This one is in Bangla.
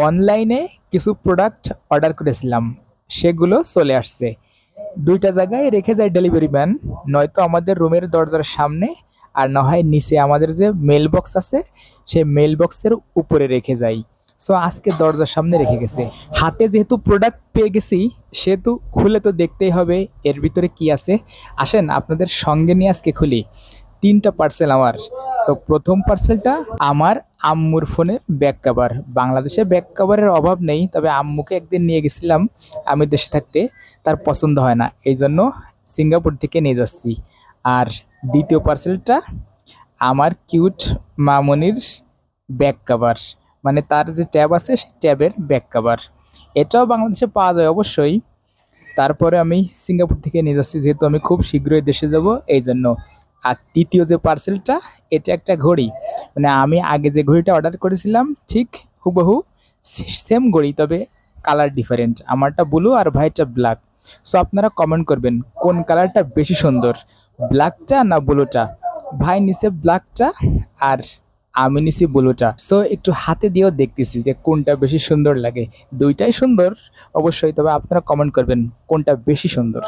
অনলাইনে কিছু প্রোডাক্ট অর্ডার করেছিলাম, সেগুলো চলে আসছে। দুইটা জায়গায় রেখে যায় ডেলিভারি ম্যান, নয়তো আমাদের রুমের দরজার সামনে, আর না হয় নিচে আমাদের যে মেল বক্স আছে সেই মেল বক্সের উপরে রেখে যাই। সো আজকে দরজার সামনে রেখে গেছে। হাতে যেহেতু প্রোডাক্ট পেয়ে গেছি, সেহেতু খুলে তো দেখতেই হবে এর ভিতরে কি আছে। আসেন আপনাদের সঙ্গে নিয়ে আজকে খুলি। তিনটা পার্সেল আমার। সো প্রথম পার্সেলটা আমার আম্মুর ফোনের ব্যাক কভার। বাংলাদেশে ব্যাক কভারের অভাব নেই, তবে আম্মুকে একদিন নিয়ে গেছিলাম আমি দেশে থাকতে, তার পছন্দ হয় না, এই জন্য সিঙ্গাপুর থেকে নিয়ে যাচ্ছি। আর দ্বিতীয় পার্সেলটা আমার কিউট মামনির ব্যাক কভার, মানে তার যে ট্যাব আছে সেই ট্যাবের ব্যাক কভার। এটাও বাংলাদেশে পাওয়া যায় অবশ্যই, তারপরে আমি সিঙ্গাপুর থেকে নিয়ে যাচ্ছি যেহেতু আমি খুব শীঘ্রই দেশে যাব এই জন্য। আর তৃতীয় যে পার্সেলটা, এটা একটা ঘড়ি, মানে আমি আগে যে ঘড়িটা অর্ডার করেছিলাম ঠিক হুবহু সেম ঘড়ি, তবে কালার ডিফারেন্ট, আমারটা ব্লু আর ভাইটা ব্ল্যাক। সো আপনারা কমেন্ট করবেন কোন কালারটা বেশি সুন্দর, ব্ল্যাকটা না ব্লুটা। ভাই নিচে ব্ল্যাকটা আর আমি নিছি ব্লুটা। সো একটু হাতে দিয়েও দেখতেছি যে কোনটা বেশি সুন্দর লাগে। দুইটাই সুন্দর অবশ্যই, তবে আপনারা কমেন্ট করবেন কোনটা বেশি সুন্দর।